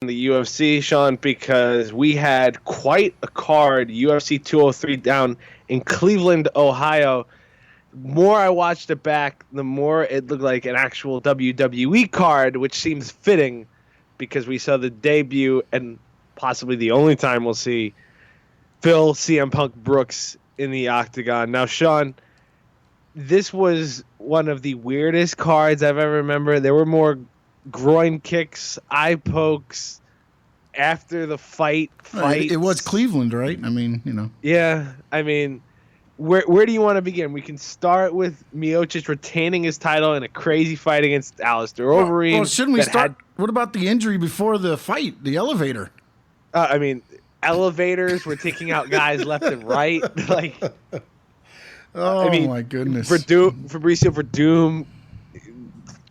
in the UFC, Sean, because we had quite a card, UFC 203 down in Cleveland, Ohio. The more I watched it back, the more it looked like an actual WWE card, which seems fitting because we saw the debut and possibly the only time we'll see Phil CM Punk Brooks in the octagon. Now, Sean, this was one of the weirdest cards I've ever remembered. There were more groin kicks, eye pokes after the fight. It was Cleveland, right? I mean, Yeah, I mean, where do you want to begin? We can start with Miocic retaining his title in a crazy fight against Alistair Overeem. Well, shouldn't we start? What about the injury before the fight? The elevator. I mean, elevators were taking out guys left and right. My goodness. Fabricio Verdum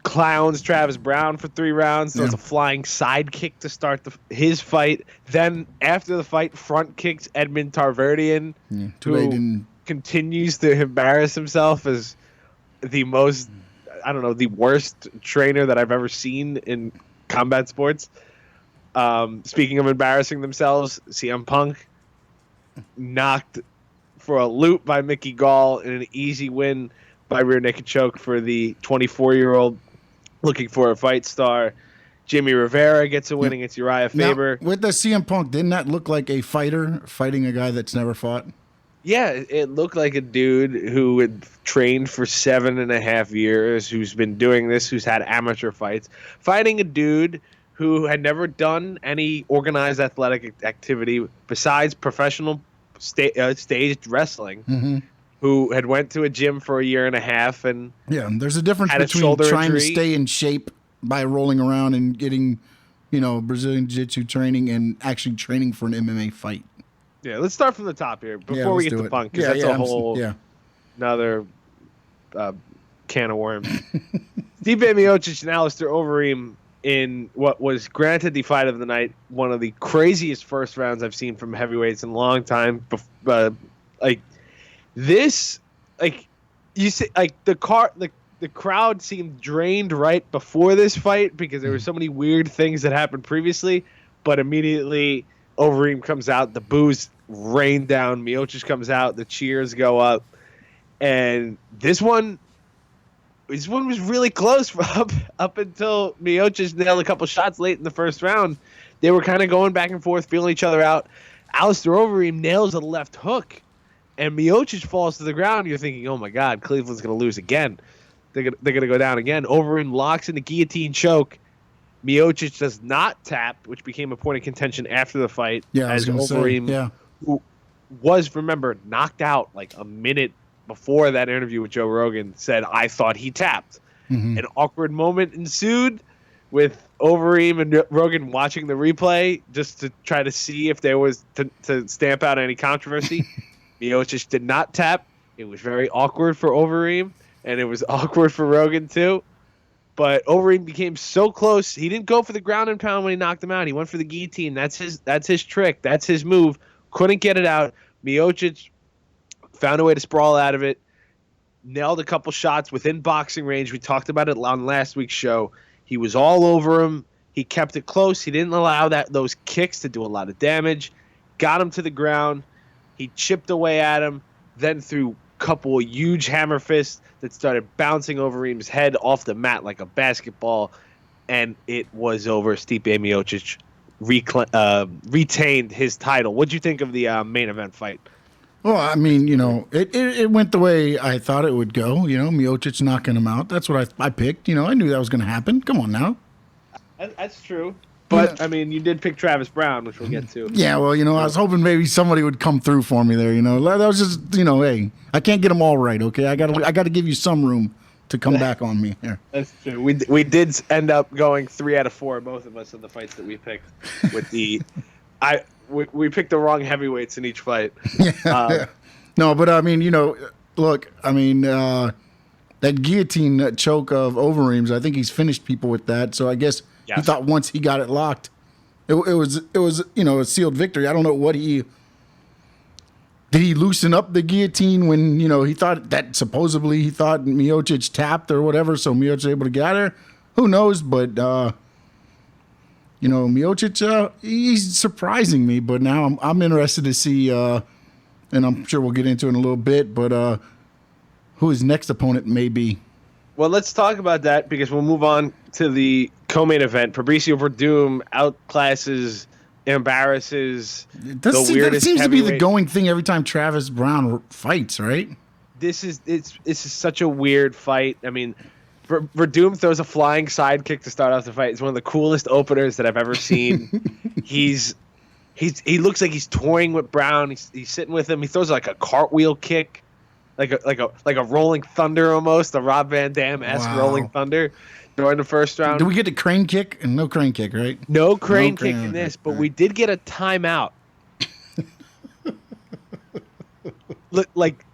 clowns Travis Brown for 3 rounds. Throws a flying side kick to start his fight. Then after the fight, front kicks Edmond Tarverdyan, who continues to embarrass himself as the worst trainer that I've ever seen in combat sports. Speaking of embarrassing themselves, CM Punk knocked for a loop by Mickey Gall and an easy win by rear naked choke for the 24-year-old looking for a fight star. Jimmy Rivera gets a win against Urijah Faber. Now, with the CM Punk, didn't that look like a fighter fighting a guy that's never fought? Yeah, it looked like a dude who had trained for 7.5 years, who's been doing this, who's had amateur fights, fighting a dude who had never done any organized athletic activity besides professional staged wrestling, who had went to a gym for 1.5 years and there's a difference between trying to stay in shape by rolling around and getting, Brazilian Jiu-Jitsu training and actually training for an MMA fight. Yeah, let's start from the top here before we get to Punk, because that's a whole another can of worms. Stipe Miocic and Alistair Overeem in what was granted the fight of the night, one of the craziest first rounds I've seen from heavyweights in a long time. The crowd seemed drained right before this fight because there were so many weird things that happened previously, but immediately Overeem comes out, the boos rain down, Miocic comes out, the cheers go up, and this one was really close up until Miocic nailed a couple shots late in the first round. They were kind of going back and forth, feeling each other out. Alistair Overeem nails a left hook, and Miocic falls to the ground. You're thinking, oh my God, Cleveland's going to lose again. They're going to go down again. Overeem locks in the guillotine choke. Miocic does not tap, which became a point of contention after the fight. Yeah, as Overeem, who was, remember, knocked out like a minute before that interview with Joe Rogan, said, I thought he tapped. An awkward moment ensued with Overeem and Rogan watching the replay just to try to see if there was to stamp out any controversy. Miocic did not tap. It was very awkward for Overeem, and it was awkward for Rogan too. But Overeem became so close. He didn't go for the ground and pound when he knocked him out. He went for the guillotine. That's his trick. That's his move. Couldn't get it out. Miocic found a way to sprawl out of it. Nailed a couple shots within boxing range. We talked about it on last week's show. He was all over him. He kept it close. He didn't allow those kicks to do a lot of damage. Got him to the ground. He chipped away at him. Then threw a couple of huge hammer fists that started bouncing Overeem's head off the mat like a basketball. And it was over. Stipe Miocic retained his title. What'd you think of the main event fight? Well, I mean, it went the way I thought it would go. Miocic knocking him out. That's what I picked. I knew that was going to happen. Come on now. That's true. But, I mean, you did pick Travis Brown, which we'll get to. Yeah, well, I was hoping maybe somebody would come through for me there, That was just, hey, I can't get them all right, okay? I got to give you some room to come back on me here. That's true. We did end up going 3 out of 4, both of us, in the fights that we picked with the we picked the wrong heavyweights in each fight. No, but I mean, look, I mean, that guillotine choke of Overeem's, I think he's finished people with that. So I guess he thought once he got it locked, it was a sealed victory. I don't know what did he loosen up the guillotine when he thought that supposedly he thought Miocic tapped or whatever, so Miocic was able to get out of there. Who knows? But Miocic, he's surprising me, but now I'm interested to see, and I'm sure we'll get into it in a little bit, but who his next opponent may be. Well, let's talk about that because we'll move on to the co-main event. Fabricio Verdum outclasses, embarrasses the weirdest heavyweight. That seems to be the going thing every time Travis Browne fights, right? This is such a weird fight. I mean, Verdum throws a flying sidekick to start off the fight. It's one of the coolest openers that I've ever seen. He looks like he's toying with Browne. He's sitting with him. He throws like a cartwheel kick, like a rolling thunder almost, a Rob Van Dam-esque rolling thunder during the first round. Did we get a crane kick? And no crane kick, right? No crane kick in this, but we did get a timeout.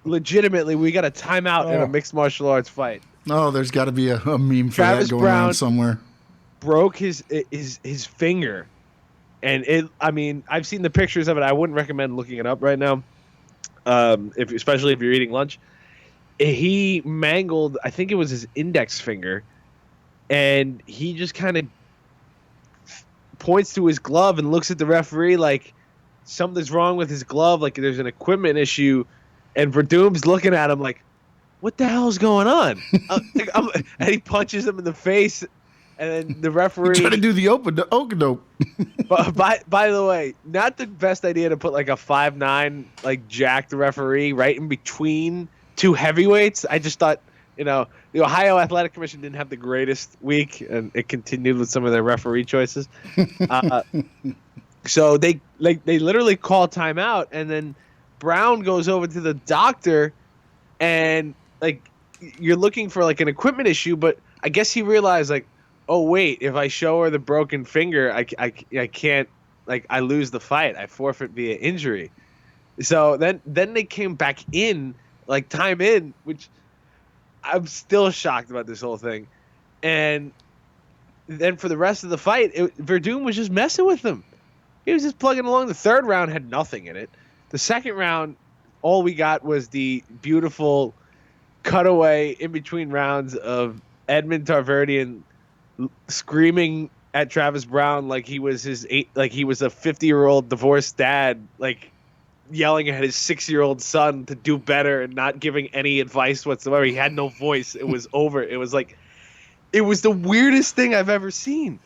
Legitimately, we got a timeout in a mixed martial arts fight. Oh, there's got to be a meme for Travis that going around somewhere. Broke his finger, and I've seen the pictures of it. I wouldn't recommend looking it up right now, especially if you're eating lunch. He mangled, I think it was his index finger, and he just kind of points to his glove and looks at the referee like something's wrong with his glove, like there's an equipment issue, and Verdum's looking at him like, what the hell's going on? And he punches him in the face, and then the referee trying to do the okey-doke. By the way, not the best idea to put like a 5'9", like jacked referee right in between two heavyweights. I just thought, the Ohio Athletic Commission didn't have the greatest week, and it continued with some of their referee choices. So they literally call timeout, and then Browne goes over to the doctor, and you're looking for like an equipment issue, but I guess he realized like, oh wait, if I show her the broken finger, I can't, I lose the fight. I forfeit via injury. So then they came back in, time in, which I'm still shocked about this whole thing. And then for the rest of the fight, Verdum was just messing with them. He was just plugging along. The third round had nothing in it. The second round, all we got was the beautiful cutaway in between rounds of Edmond Tarverdyan screaming at Travis Browne like he was a 50-year-old divorced dad, yelling at his 6-year-old son to do better and not giving any advice whatsoever. He had no voice. It was over. It was the weirdest thing I've ever seen.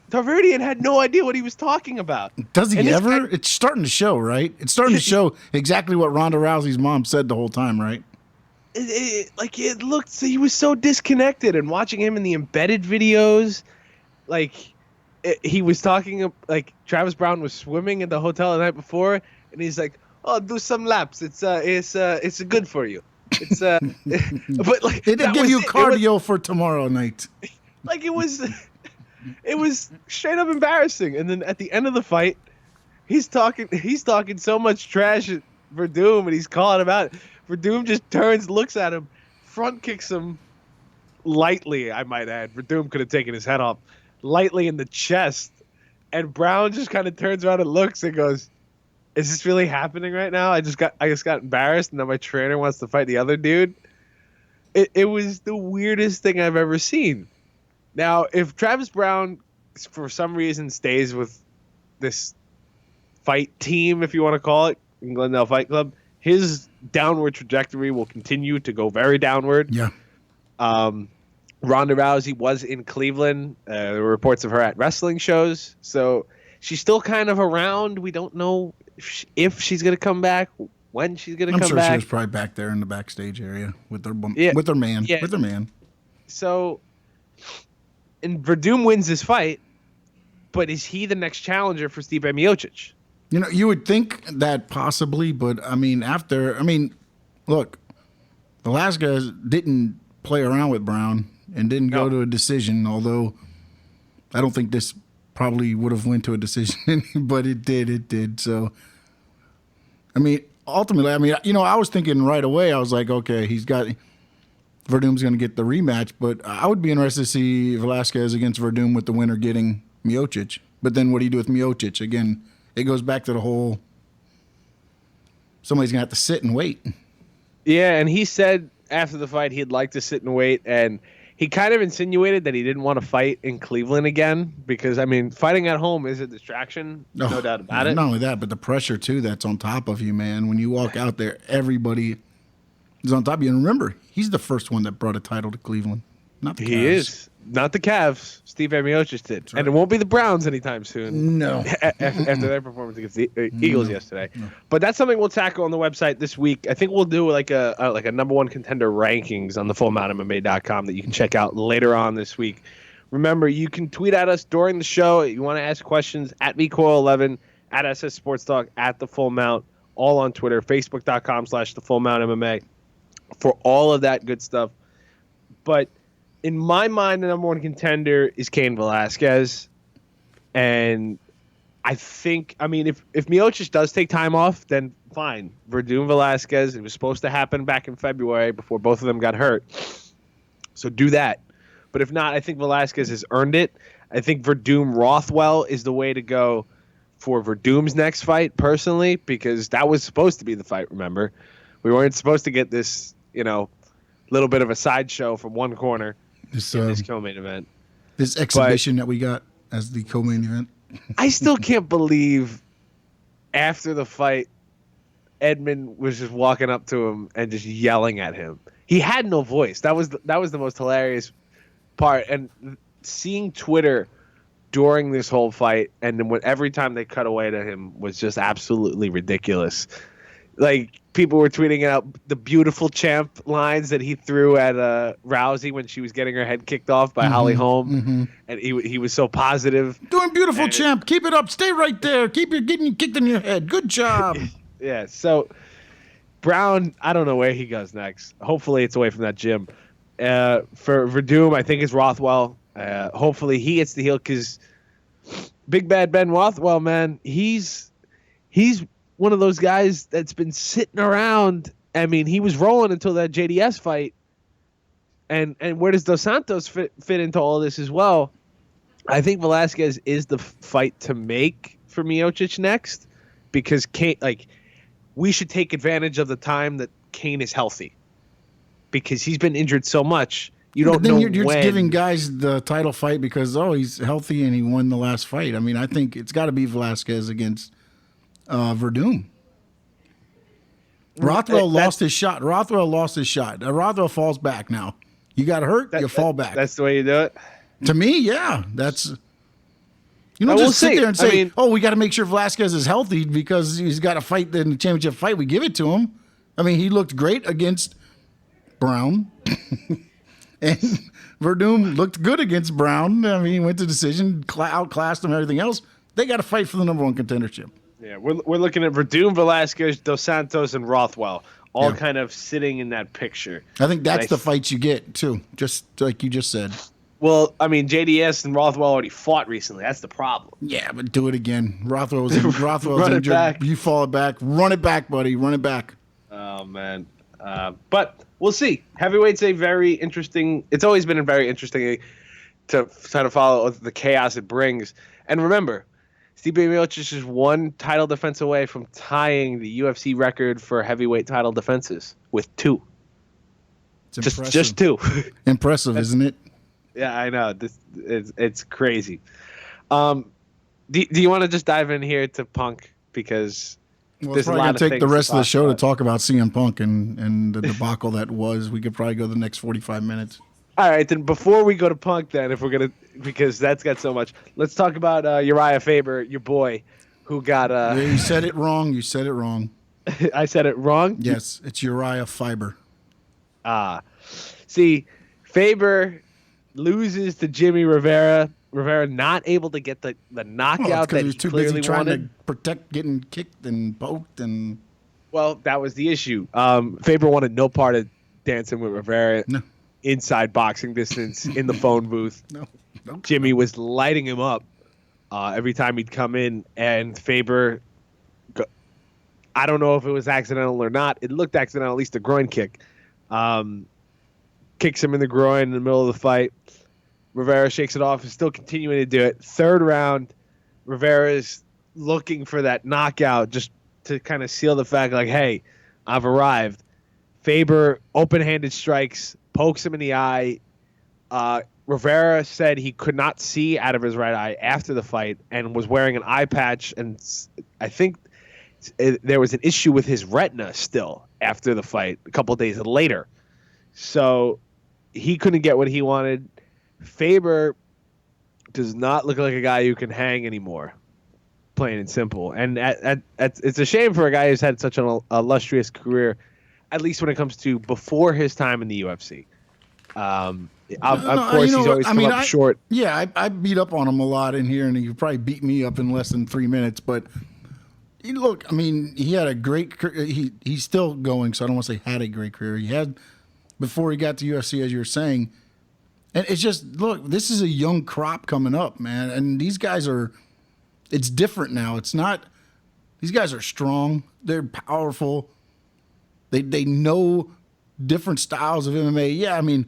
Tarverdyan had no idea what he was talking about. Does he ever? It's starting to show, right? It's starting to show exactly what Ronda Rousey's mom said the whole time, right? It looked, he was so disconnected, and watching him in the embedded videos, he was talking, Travis Browne was swimming at the hotel the night before, and he's like, oh, do some laps. It's good for you. It's but they didn't give you cardio for tomorrow night. It was straight up embarrassing. And then at the end of the fight, he's talking so much trash at Verdum, and he's calling him out. Verdum just turns, looks at him, front kicks him lightly, I might add. Verdum could have taken his head off, lightly in the chest. And Browne just kind of turns around and looks and goes, is this really happening right now? I just got embarrassed, and now my trainer wants to fight the other dude. It was the weirdest thing I've ever seen. Now, if Travis Browne, for some reason, stays with this fight team, if you want to call it, in Glendale Fight Club, his downward trajectory will continue to go very downward. Yeah. Ronda Rousey was in Cleveland. There were reports of her at wrestling shows. So she's still kind of around. We don't know if she's going to come back, when she's going to come back. I'm sure she was probably back there in the backstage area with her man. Yeah. With her man. So, and Verdum wins this fight, but is he the next challenger for Stipe Miocic? You would think that possibly, but look, Velasquez didn't play around with Browne and didn't go to a decision, although I don't think this probably would have went to a decision, but it did. So, ultimately, I was thinking right away, I was like, okay, Verdum's going to get the rematch, but I would be interested to see Velasquez against Verdum with the winner getting Miocic. But then what do you do with Miocic? Again, it goes back to the whole somebody's going to have to sit and wait. Yeah, and he said after the fight he'd like to sit and wait, and he kind of insinuated that he didn't want to fight in Cleveland again because, I mean, fighting at home is a distraction, no doubt about it. Not only that, but the pressure, too, that's on top of you, man. When you walk out there, everybody is on top of you. And remember, he's the first one that brought a title to Cleveland, not the Cavs. He is. Not the Cavs. Stipe Miocic did. Right. And it won't be the Browns anytime soon. No. After their performance against the Eagles yesterday. No. But that's something we'll tackle on the website this week. I think we'll do like a number one contender rankings on the fullmountmma.com that you can check out later on this week. Remember, you can tweet at us during the show. If you want to ask questions, at VCoyle11, at SS Sports Talk, at The Full Mount, all on Twitter, Facebook.com/TheFullMountMMA for all of that good stuff. But in my mind, the number one contender is Cain Velasquez. And I think, I mean, if Miocic does take time off, then fine. Verdum Velasquez, it was supposed to happen back in February before both of them got hurt. So do that. But if not, I think Velasquez has earned it. I think Verdum Rothwell is the way to go for Verdum's next fight, personally, because that was supposed to be the fight, remember? We weren't supposed to get this, little bit of a sideshow from one corner. This co-main event. This exhibition that we got as the co-main event. I still can't believe after the fight, Edmond was just walking up to him and just yelling at him. He had no voice. That was the most hilarious part. And seeing Twitter during this whole fight, and then every time they cut away to him was just absolutely ridiculous. Like, people were tweeting out the beautiful champ lines that he threw at Rousey when she was getting her head kicked off by Holly Holm. And he was so positive. Doing beautiful, champ. Keep it up. Stay right there. Keep getting kicked in your head. Good job. Yeah, so Brown, I don't know where he goes next. Hopefully it's away from that gym. For Verdum, I think it's Rothwell. Hopefully he gets the heel because Big Bad Ben Rothwell, man, he's one of those guys that's been sitting around. I mean, he was rolling until that JDS fight. And where does Dos Santos fit into all this as well? I think Velasquez is the fight to make for Miocic next because we should take advantage of the time that Cain is healthy because he's been injured so much. You don't know you're just giving guys the title fight because, he's healthy and he won the last fight. I mean, I think it's got to be Velasquez against Verdum. Rothwell lost his shot. Rothwell falls back now. You got hurt, you fall back. That's the way you do it? To me, yeah. That's... You don't just sit there and say, we got to make sure Velasquez is healthy because he's got to fight in the championship fight. We give it to him. I mean, he looked great against Brown. And Verdum looked good against Brown. I mean, he went to decision, outclassed him and everything else. They got to fight for the number one contendership. Yeah, we're looking at Verdum, Velasquez, Dos Santos, and Rothwell, all kind of sitting in that picture. I think that's the fights you get, too, just like you just said. Well, I mean, JDS and Rothwell already fought recently. That's the problem. Yeah, but do it again. Rothwell's injured. Back. You fall back. Run it back, buddy. Run it back. Oh, man. But we'll see. Heavyweight's a very interesting – it's always been a very interesting to try to follow the chaos it brings. And remember – Stipe Miocic is one title defense away from tying the UFC record for heavyweight title defenses with 2. Just 2. Impressive, isn't it? Yeah, I know. It's crazy. Do you want to just dive in here to Punk because there's a lot of things. We're going to take the rest of the show to talk about CM Punk and the debacle that was. We could probably go the next 45 minutes. All right, then before we go to Punk, then, if we're going to, because that's got so much, let's talk about Urijah Faber, your boy, who got... You said it wrong. I said it wrong? Yes, it's Urijah Faber. See, Faber loses to Jimmy Rivera. Rivera not able to get the knockout that he too clearly busy trying wanted. To protect getting kicked and poked. And well, that was the issue. Faber wanted no part of dancing with Rivera. No. Inside boxing distance in the phone booth. No. Jimmy was lighting him up every time he'd come in, and Faber, I don't know if it was accidental or not. It looked accidental, at least a groin kick. Kicks him in the groin in the middle of the fight. Rivera shakes it off and still continuing to do it. Third round, Rivera's looking for that knockout just to kind of seal the fact, like, hey, I've arrived. Faber open-handed strikes, pokes him in the eye, Rivera said he could not see out of his right eye after the fight and was wearing an eye patch. And I think there was an issue with his retina still after the fight a couple of days later. So he couldn't get what he wanted. Faber does not look like a guy who can hang anymore, plain and simple. And it's a shame for a guy who's had such an illustrious career, at least when it comes to before his time in the UFC. Of course, he's always come up short. Yeah, I beat up on him a lot in here, and he probably beat me up in less than 3 minutes. But look, I mean, he had a great career. He's still going, so I don't want to say had a great career. He had before he got to UFC, as you were saying. And it's just, look, this is a young crop coming up, man. And these guys it's different now. It's not, these guys are strong. They're powerful. They know different styles of MMA. Yeah, I mean,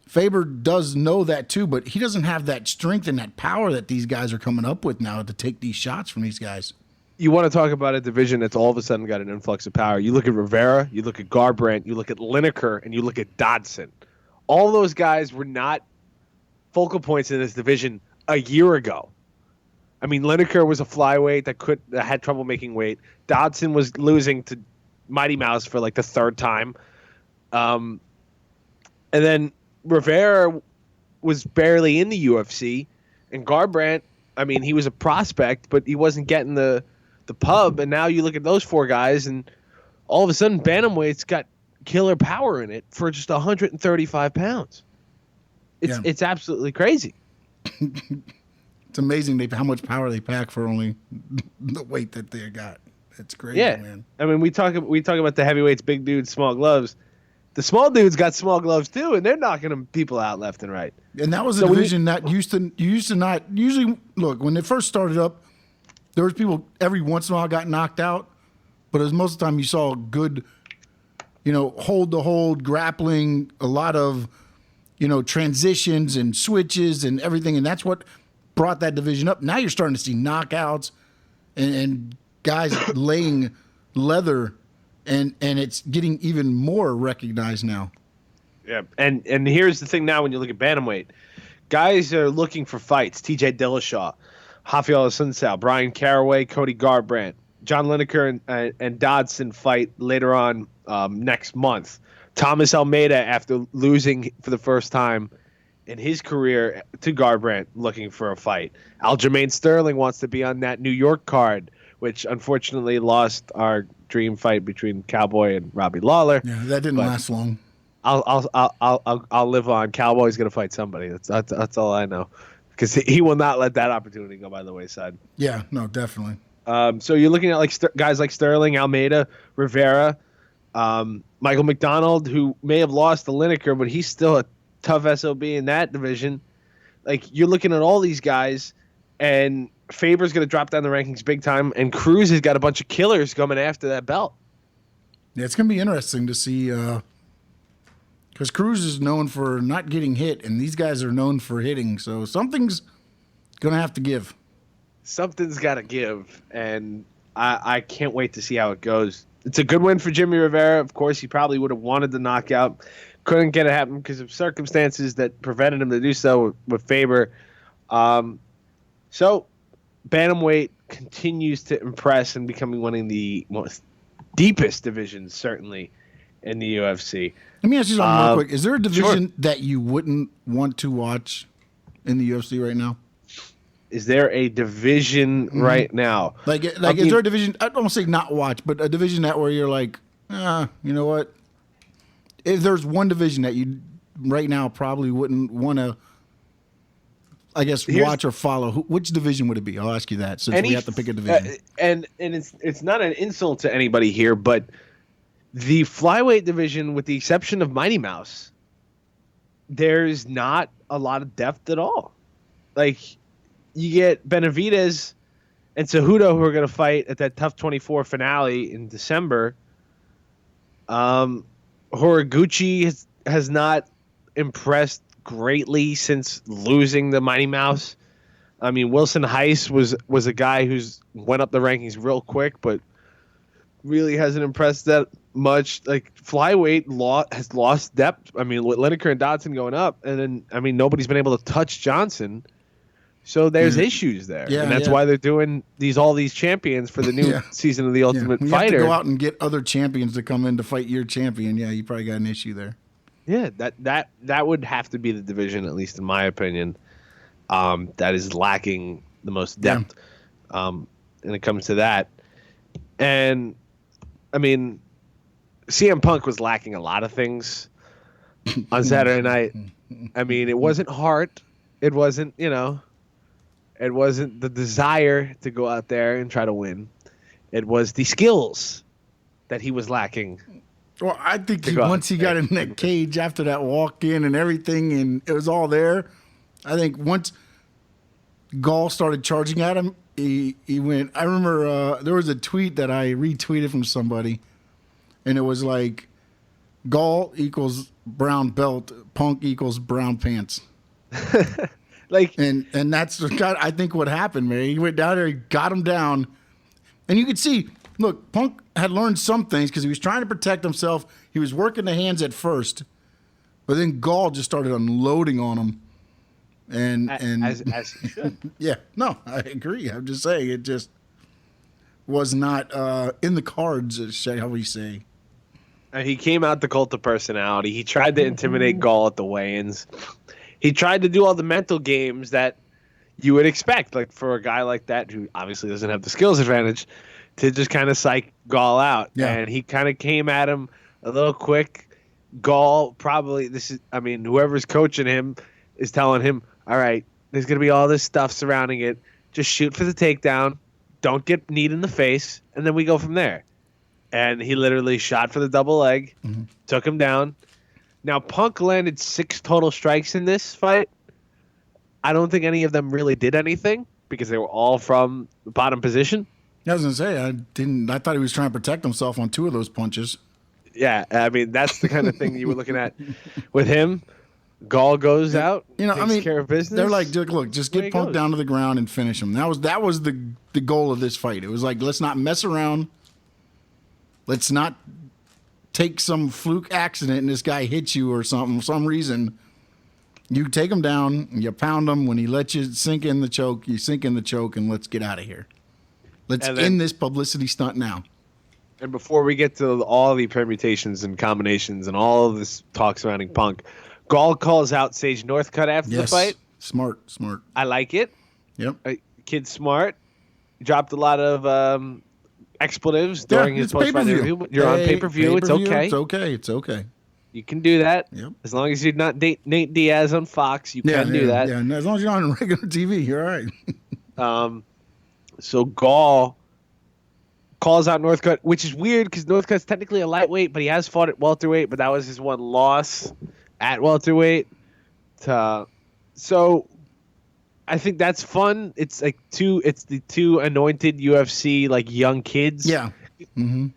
Faber does know that too, but he doesn't have that strength and that power that these guys are coming up with now to take these shots from these guys. You want to talk about a division that's all of a sudden got an influx of power. You look at Rivera, you look at Garbrandt, you look at Lineker, and you look at Dodson. All those guys were not focal points in this division a year ago. I mean, Lineker was a flyweight that had trouble making weight. Dodson was losing to Mighty Mouse for like the third time. And then Rivera was barely in the UFC. And Garbrandt, I mean, he was a prospect, but he wasn't getting the pub. And now you look at those four guys, and all of a sudden, bantamweight's got killer power in it for just 135 pounds. It's absolutely crazy. It's amazing how much power they pack for only the weight that they got. It's crazy, man. I mean, we talk about the heavyweights, big dudes, small gloves. The small dudes got small gloves too, and they're knocking them people out left and right. And that was a division that used to not usually look when it first started up. There was people every once in a while got knocked out, but it was most of the time you saw good, hold to hold, grappling, a lot of, transitions and switches and everything, and that's what brought that division up. Now you're starting to see knockouts and guys laying leather, and it's getting even more recognized now. Yeah, and here's the thing now when you look at bantamweight, guys are looking for fights. T.J. Dillashaw, Rafael Assunção, Brian Caraway, Cody Garbrandt, John Lineker and Dodson fight later on next month. Thomas Almeida, after losing for the first time in his career to Garbrandt, looking for a fight. Aljamain Sterling wants to be on that New York card, which unfortunately lost our dream fight between Cowboy and Robbie Lawler. Yeah, that didn't last long. I'll live on. Cowboy's gonna fight somebody. That's all I know, because he will not let that opportunity go by the wayside. Yeah, no, definitely. So you're looking at guys like Sterling, Almeida, Rivera, Michael McDonald, who may have lost to Lineker, but he's still a tough SOB in that division. Like, you're looking at all these guys, and Faber's going to drop down the rankings big time, and Cruz has got a bunch of killers coming after that belt. Yeah, it's going to be interesting to see, because Cruz is known for not getting hit, and these guys are known for hitting, so something's going to have to give. Something's got to give, and I can't wait to see how it goes. It's a good win for Jimmy Rivera. Of course, he probably would have wanted the knockout. Couldn't get it happen because of circumstances that prevented him to do so with Faber. So bantamweight continues to impress and becoming one of the most deepest divisions, certainly, in the UFC. Let me ask you something real quick. Is there a division that you wouldn't want to watch in the UFC right now? Is there a division right now? Like, is there a division? I don't want to say not watch, but a division that where you're like, you know what? If there's one division that you right now probably wouldn't want to, I guess, watch or follow, which division would it be? I'll ask you that since we have to pick a division. And it's not an insult to anybody here, but the flyweight division, with the exception of Mighty Mouse, there's not a lot of depth at all. Like, you get Benavidez and Cejudo, who are going to fight at that Tough 24 finale in December. Horiguchi has not impressed greatly since losing the Mighty Mouse. I mean, Wilson Heiss was a guy who's went up the rankings real quick, but really hasn't impressed that much. Like flyweight has lost depth. I mean, with Lineker and Dodson going up, and then nobody's been able to touch Johnson. So there's issues there, and that's why they're doing all these champions for the new season of the Ultimate Fighter. You have to go out and get other champions to come in to fight your champion. Yeah, you probably got an issue there. Yeah, that would have to be the division, at least in my opinion, that is lacking the most depth. When it comes to that, and I mean, CM Punk was lacking a lot of things on Saturday night. I mean, it wasn't heart. It wasn't, it wasn't the desire to go out there and try to win. It was the skills that he was lacking. Well, I think once he got in that cage after that walk-in and everything, and it was all there, I think once Gall started charging at him, he went. I remember there was a tweet that I retweeted from somebody, and it was like, Gall equals brown belt, Punk equals brown pants. And that's I think what happened, man. He went down there, he got him down, and you could see. Look, Punk had learned some things because he was trying to protect himself. He was working the hands at first, but then Gall just started unloading on him. And as he should. Yeah, no, I agree. I'm just saying it just was not in the cards, shall we say. He came out the cult of personality. He tried to intimidate Gall at the weigh-ins. He tried to do all the mental games that you would expect, like for a guy like that who obviously doesn't have the skills advantage, to just kind of psych Gall out. Yeah. And he kind of came at him a little quick. Gall probably, whoever's coaching him is telling him, all right, there's going to be all this stuff surrounding it. Just shoot for the takedown. Don't get kneed in the face. And then we go from there. And he literally shot for the double leg, took him down. Now, Punk landed 6 total strikes in this fight. I don't think any of them really did anything because they were all from the bottom position. I was going to say, I thought he was trying to protect himself on 2 of those punches. Yeah, I mean, that's the kind of thing you were looking at with him. Gall goes out, takes care of business. They're like, look, just get Punk down to the ground and finish him. That was the goal of this fight. It was like, let's not mess around. Let's not take some fluke accident and this guy hits you or something for some reason. You take him down, you pound him. When he lets you sink in the choke, you sink in the choke, and let's get out of here. Let's end this publicity stunt now. And before we get to all the permutations and combinations and all of this talk surrounding Punk, Gall calls out Sage Northcutt after the fight. Smart. I like it. Yep. Kid's smart. Dropped a lot of expletives during his post-fight interview. You're on pay-per-view. It's okay. It's okay. You can do that. Yep. As long as you're not Nate Diaz on Fox, you can do that. Yeah, and as long as you're on regular TV, you're all right. So Gall calls out Northcutt, which is weird because Northcutt's technically a lightweight, but he has fought at welterweight, but that was his one loss at welterweight. So I think that's fun. It's like the 2 anointed UFC like young kids. Yeah. Mm-hmm.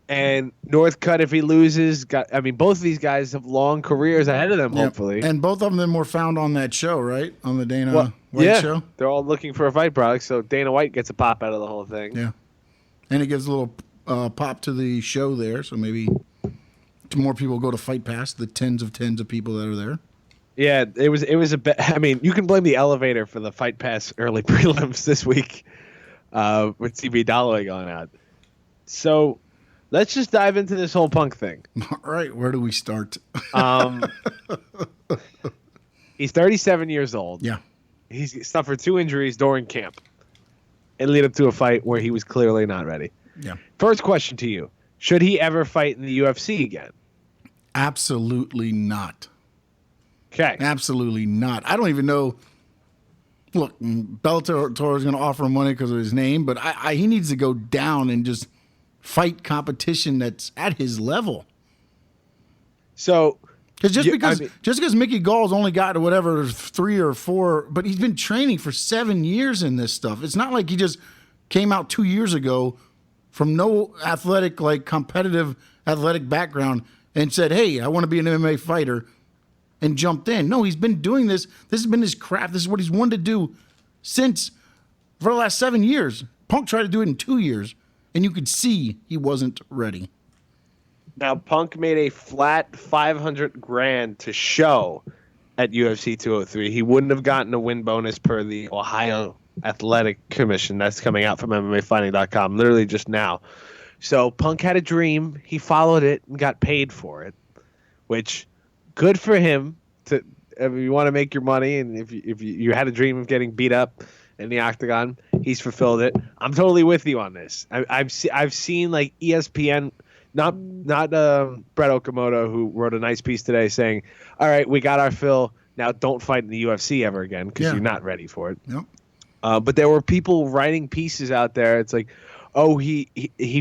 And Northcutt, if he loses, both of these guys have long careers ahead of them, hopefully. And both of them were found on that show, right? On the Dana White show? They're all looking for a fight product, so Dana White gets a pop out of the whole thing. Yeah. And it gives a little pop to the show there, so maybe more people go to Fight Pass, the tens of people that are there. Yeah, it was a bit. You can blame the elevator for the Fight Pass early prelims this week with CB Dalloway going out. So let's just dive into this whole Punk thing. All right, where do we start? He's 37 years old. Yeah. He's suffered 2 injuries during camp. It led up to a fight where he was clearly not ready. Yeah. First question to you. Should he ever fight in the UFC again? Absolutely not. Okay. Absolutely not. I don't even know. Look, Bellator is going to offer him money because of his name, but he needs to go down and just fight competition that's at his level. So, just because Mickey Gall's only got to whatever 3 or 4, but he's been training for 7 years in this stuff. It's not like he just came out 2 years ago from no athletic, like competitive athletic background and said, "Hey, I want to be an MMA fighter," and jumped in. No, he's been doing this. This has been his craft. This is what he's wanted to do for the last 7 years. Punk tried to do it in 2 years. and you could see he wasn't ready. Now, Punk made a flat $500,000 to show at UFC 203. He wouldn't have gotten a win bonus per the Ohio Athletic Commission. That's coming out from MMAfighting.com literally just now. So Punk had a dream. He followed it and got paid for it, which good for him. If you want to make your money, and if you had a dream of getting beat up in the octagon, he's fulfilled it. I'm totally with you on this. I've seen like ESPN. Not Brett Okamoto, who wrote a nice piece today saying, all right, we got our fill. Now don't fight in the UFC ever again because you're not ready for it. Yep. But there were people writing pieces out there. It's like, oh, he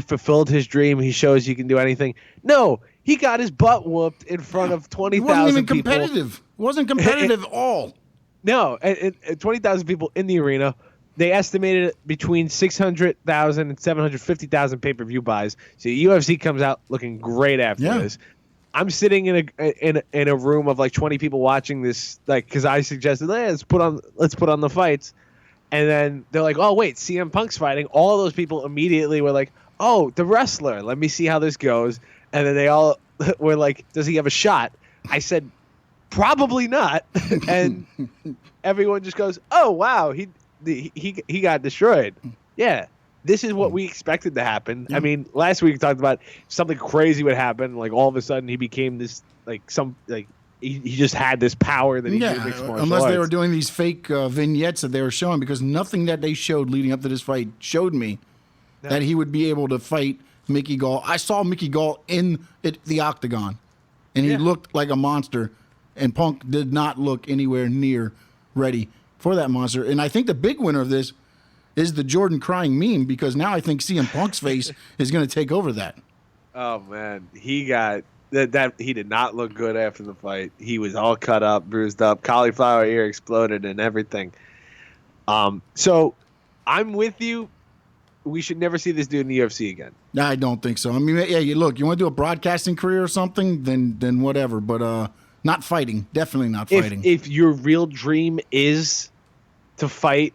fulfilled his dream. He shows you can do anything. No, he got his butt whooped in front of 20,000 people. It wasn't even competitive. It wasn't competitive at all. No, and 20,000 people in the arena. They estimated it between 600,000 and 750,000 pay-per-view buys. So UFC comes out looking great after this. I'm sitting in a room of like 20 people watching this, like, because I suggested, let's put on the fights, and then they're like, oh wait, CM Punk's fighting. All of those people immediately were like, oh, the wrestler. Let me see how this goes. And then they all were like, does he have a shot? I said, probably not. And everyone just goes, oh wow, he got destroyed. Yeah, this is what we expected to happen. I mean, last week we talked about something crazy would happen. Like all of a sudden he became this he just had this power that he knew mixed martial unless arts. They were doing these fake vignettes that they were showing, because nothing that they showed leading up to this fight showed me that he would be able to fight Mickey Gall. I saw Mickey Gall in the octagon, and he looked like a monster, and Punk did not look anywhere near ready for that monster. And I think the big winner of this is the Jordan crying meme, because now I think CM Punk's face is going to take over that. Oh man, he got that. He did not look good after the fight. He was all cut up, bruised up, cauliflower ear exploded, and everything. So I'm with you. We should never see this dude in the UFC again. I don't think so. I mean, you want to do a broadcasting career or something, then whatever. But not fighting. Definitely not fighting. If your real dream is to fight,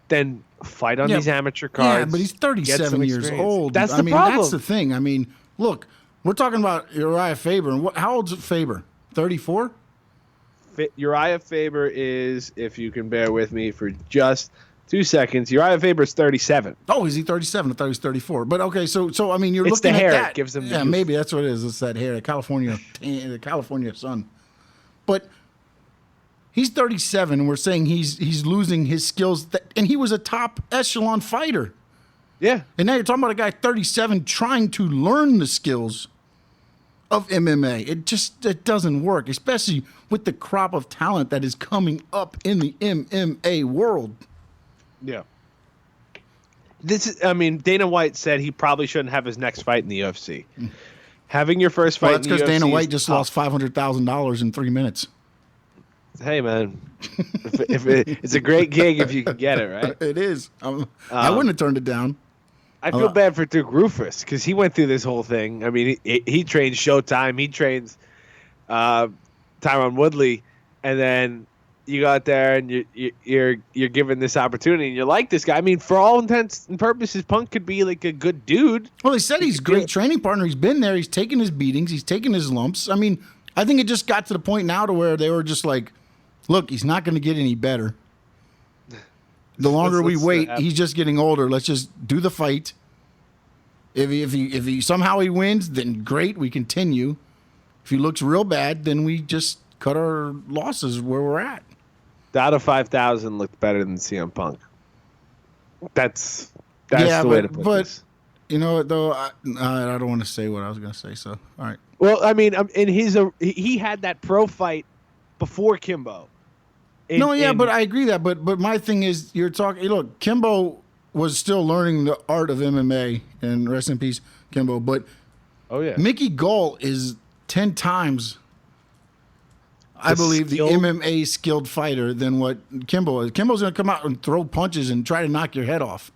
then fight on these amateur cards. Yeah, but he's 37 years old. That's the problem. That's the thing. I mean, look, we're talking about Urijah Faber. And how old's Faber? 34? Urijah Faber is, if you can bear with me for just 2 seconds, Urijah Faber is 37. Oh, is he 37? I thought he was 34. But okay, so I mean, you're it's looking the hair. at that. It gives him yeah, maybe that's what it is. It's that hair, the California sun. But he's 37, and we're saying he's losing his skills, and he was a top echelon fighter. Yeah. And now you're talking about a guy 37 trying to learn the skills of MMA. It doesn't work, especially with the crop of talent that is coming up in the MMA world. Yeah. Dana White said he probably shouldn't have his next fight in the UFC. Having your first fight in the UFC. That's because Dana White just lost $500,000 in 3 minutes. Hey, man. It's a great gig if you can get it, right? It is. I wouldn't have turned it down. I feel bad for Duke Rufus because he went through this whole thing. I mean, he trains Showtime. He trains Tyron Woodley. And then you go out there and you're given this opportunity and you like this guy. I mean, for all intents and purposes, Punk could be like a good dude. Well, they said he's a great training partner. He's been there. He's taken his beatings. He's taken his lumps. I mean, I think it just got to the point now to where they were just like, look, he's not going to get any better. The longer we wait, he's just getting older. Let's just do the fight. If he somehow he wins, then great, we continue. If he looks real bad, then we just cut our losses where we're at. The out of 5,000 looked better than CM Punk. That's the way to put this. You know what, though? I don't want to say what I was going to say, so all right. Well, I mean, he had that pro fight before Kimbo. But I agree that. But my thing is, you're talking. Look, Kimbo was still learning the art of MMA, and rest in peace, Kimbo. But Mickey Gall is 10 times, I believe, the MMA skilled fighter than what Kimbo is. Kimbo's going to come out and throw punches and try to knock your head off.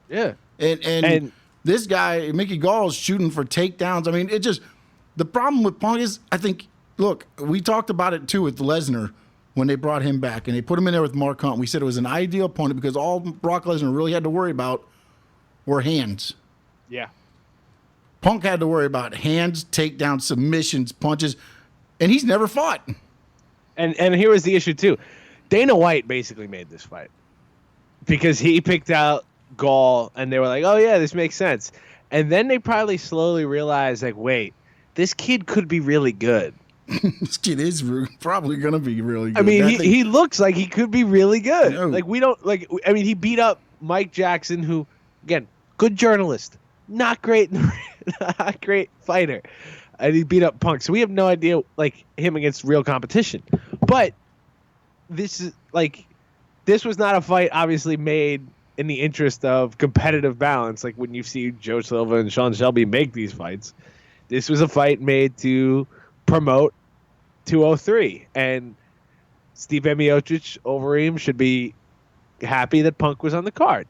Yeah, and this guy, Mickey Gall, is shooting for takedowns. I mean, it just the problem with Punk is, I think. Look, we talked about it too with Lesnar. When they brought him back and they put him in there with Mark Hunt, we said it was an ideal opponent because all Brock Lesnar really had to worry about were hands. Yeah. Punk had to worry about hands, takedowns, submissions, punches, and he's never fought. And here was the issue, too. Dana White basically made this fight because he picked out Gall, and they were like, oh, yeah, this makes sense. And then they probably slowly realized, like, wait, this kid could be really good. This kid is probably going to be really good. I mean, he looks like he could be really good. No. Like, he beat up Mike Jackson, who, again, good journalist, not great fighter. And he beat up Punk. So we have no idea, like, him against real competition. But this was not a fight obviously made in the interest of competitive balance. Like when you see Joe Silva and Sean Shelby make these fights, this was a fight made to promote 203, and Stipe Miocic, Overeem should be happy that Punk was on the card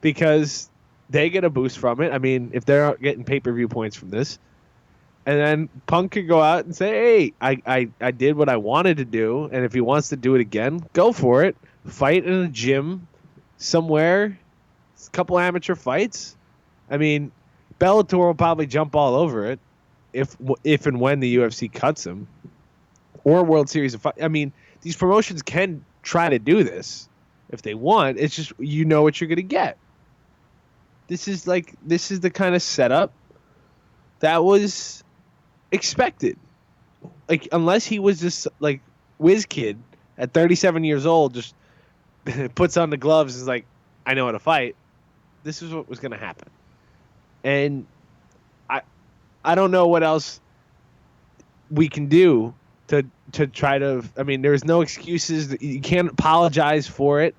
because they get a boost from it. I mean, if they're getting pay-per-view points from this, and then Punk could go out and say, hey, I did what I wanted to do, and if he wants to do it again, go for it. Fight in a gym somewhere, a couple amateur fights. I mean, Bellator will probably jump all over it if and when the UFC cuts him, or World Series of Fight. I mean, these promotions can try to do this if they want. It's just what you're going to get. This is the kind of setup that was expected. Like, unless he was just like whiz kid at 37 years old, just puts on the gloves and is like, I know how to fight. This is what was going to happen. And I don't know what else we can do to try to. I mean, there's no excuses. You can't apologize for it.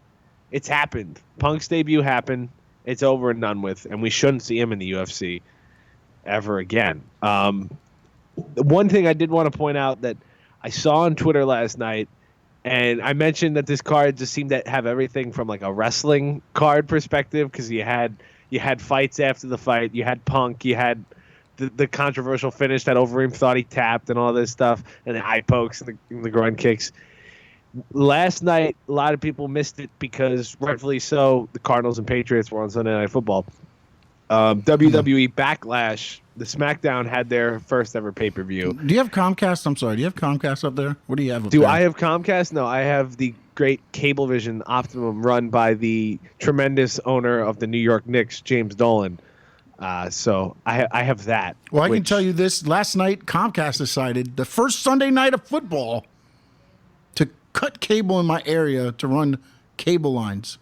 It's happened. Punk's debut happened. It's over and done with, and we shouldn't see him in the UFC ever again. One thing I did want to point out that I saw on Twitter last night, and I mentioned that this card just seemed to have everything from like a wrestling card perspective, because you had fights after the fight, you had Punk, you had the controversial finish that Overeem thought he tapped and all this stuff, and the eye pokes and the groin kicks. Last night, a lot of people missed it because, rightfully so, the Cardinals and Patriots were on Sunday Night Football. WWE Backlash, the SmackDown had their first ever pay-per-view. Do you have Comcast? I'm sorry. Do you have Comcast up there? What do you have up there? Do I have Comcast? No, I have the great Cablevision Optimum run by the tremendous owner of the New York Knicks, James Dolan. So I have that. Well, I can tell you this. Last night, Comcast decided the first Sunday night of football to cut cable in my area to run cable lines.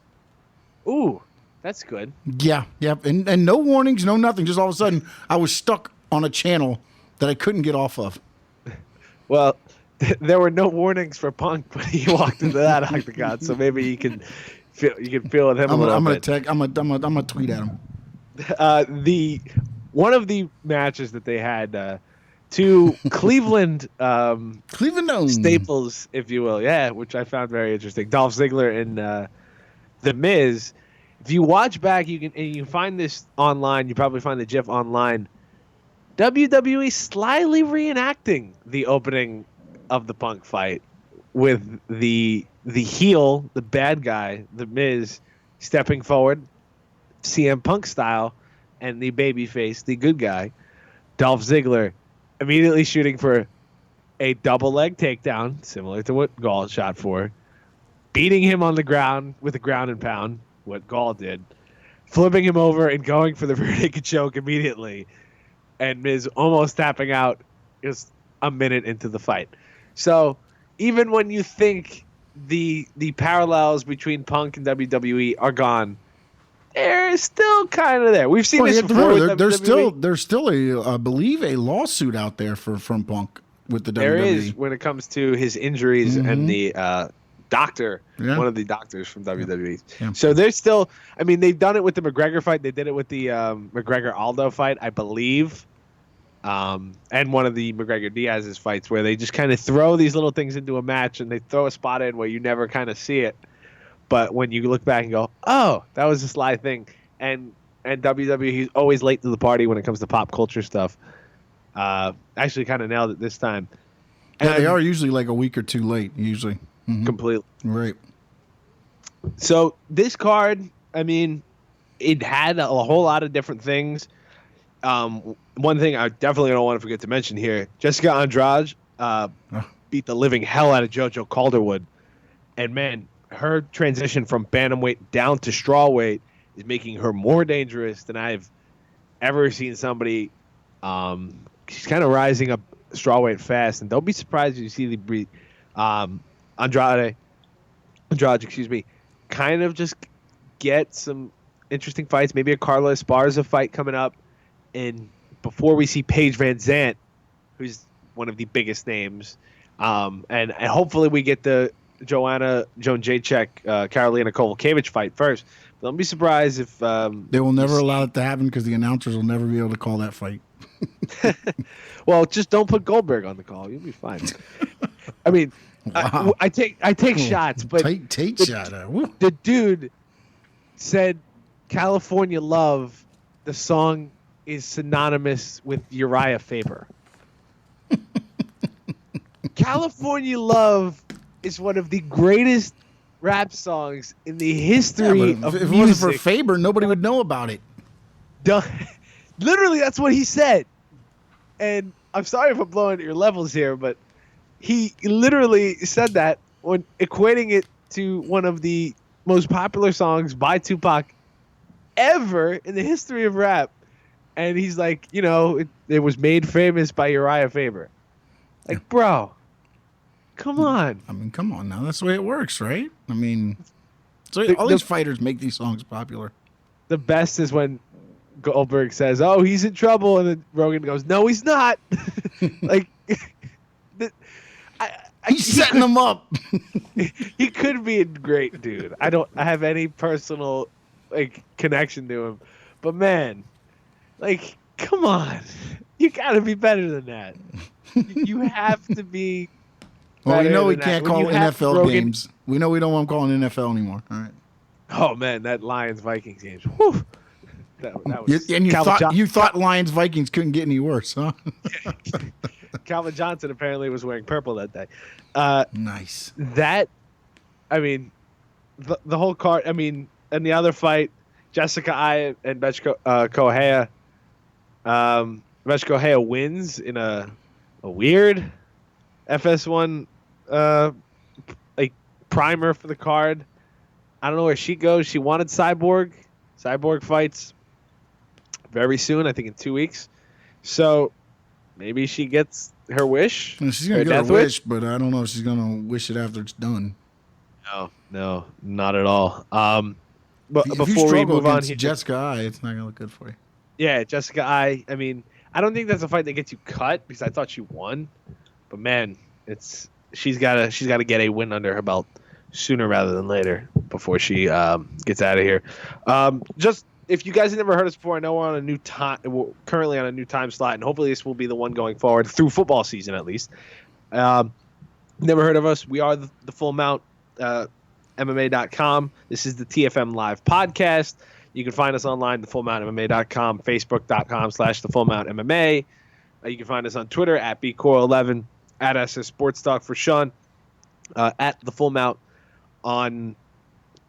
Ooh, that's good. Yeah. And no warnings, no nothing. Just all of a sudden, I was stuck on a channel that I couldn't get off of. Well, there were no warnings for Punk when he walked into that octagon, so maybe you can feel with him a little bit. I'm gonna tweet at him. One of the matches that they had, two Cleveland staples, if you will, yeah, which I found very interesting. Dolph Ziggler and The Miz. If you watch back, you can find this online. You probably find the GIF online. WWE slyly reenacting the opening of the Punk fight with the heel, the bad guy, The Miz, stepping forward, CM Punk style, and the babyface, the good guy, Dolph Ziggler, immediately shooting for a double leg takedown, similar to what Gall shot for, beating him on the ground with a ground and pound, what Gall did, flipping him over and going for the rear naked choke immediately, and Miz almost tapping out just a minute into the fight. So even when you think the parallels between Punk and WWE are gone, they're still kind of there. We've seen this before. There's still I believe a lawsuit out there from Punk with the WWE. There is, when it comes to his injuries and the doctor, one of the doctors from WWE. Yeah. So there's still, I mean, they've done it with the McGregor fight. They did it with the McGregor-Aldo fight, I believe. And one of the McGregor-Diaz's fights, where they just kind of throw these little things into a match and they throw a spot in where you never kind of see it. But when you look back and go, oh, that was a sly thing. And WWE, he's always late to the party when it comes to pop culture stuff. Actually kind of nailed it this time. Yeah, they are usually like a week or two late, usually. Mm-hmm. Completely. Right. So this card, I mean, it had a whole lot of different things. One thing I definitely don't want to forget to mention here: Jessica Andrade beat the living hell out of JoJo Calderwood, and man, her transition from bantamweight down to strawweight is making her more dangerous than I've ever seen somebody. She's kind of rising up strawweight fast, and don't be surprised if you see the Andrade, kind of just get some interesting fights. Maybe a Carla Esparza fight coming up, and before we see Paige Van Zandt, who's one of the biggest names, and hopefully we get the Joan Jacek, Karolina Kowalkiewicz fight first. But don't be surprised if they will never allow it to happen because the announcers will never be able to call that fight. Well, just don't put Goldberg on the call. You'll be fine. I mean, wow. I take shots, but take shot. The dude said California Love, the song, is synonymous with Urijah Faber. California Love is one of the greatest rap songs in the history of music. If it wasn't for Faber, nobody would know about it. Literally, that's what he said. And I'm sorry if I'm blowing your levels here, but he literally said that when equating it to one of the most popular songs by Tupac ever in the history of rap. And he's like, it was made famous by Urijah Faber. Like, bro, come on. I mean, come on now. That's the way it works, right? I mean, so all these fighters make these songs popular. The best is when Goldberg says, "Oh, he's in trouble," and then Rogan goes, "No, he's not." Like, he's setting them up. He could be a great dude. I have any personal connection to him, but man, come on, you got to be better than that. You have to be. Well, we know we can't call NFL games. We know we don't want to call an NFL anymore. All right. Oh man, that Lions-Vikings game. Whew. That was and you thought Lions-Vikings couldn't get any worse, huh? Calvin Johnson apparently was wearing purple that day. Nice. That, I mean, the whole card. I mean, and the other fight, Jessica Ai and Correia. Correia wins in a weird FS1 primer for the card. I don't know where she goes. She wanted Cyborg. Cyborg fights very soon, I think in 2 weeks. So maybe she gets her wish. She's going to get her wish, but I don't know if she's going to wish it after it's done. No, not at all. But if before we move on, Jessica Ai, it's not going to look good for you. Yeah, Jessica Ai. I mean, I don't think that's a fight that gets you cut because I thought she won. But man, she's got to get a win under her belt sooner rather than later before she gets out of here. Just if you guys have never heard us before, I know we're currently on a new time slot, and hopefully this will be the one going forward through football season at least. Never heard of us? We are the Full Mount MMA.com. This is the TFM Live podcast. You can find us online, thefullmountmma.com, facebook.com/thefullmountmma. You can find us on Twitter at bcoyle11, at SS Sports Talk for Sean, at the Full Mount on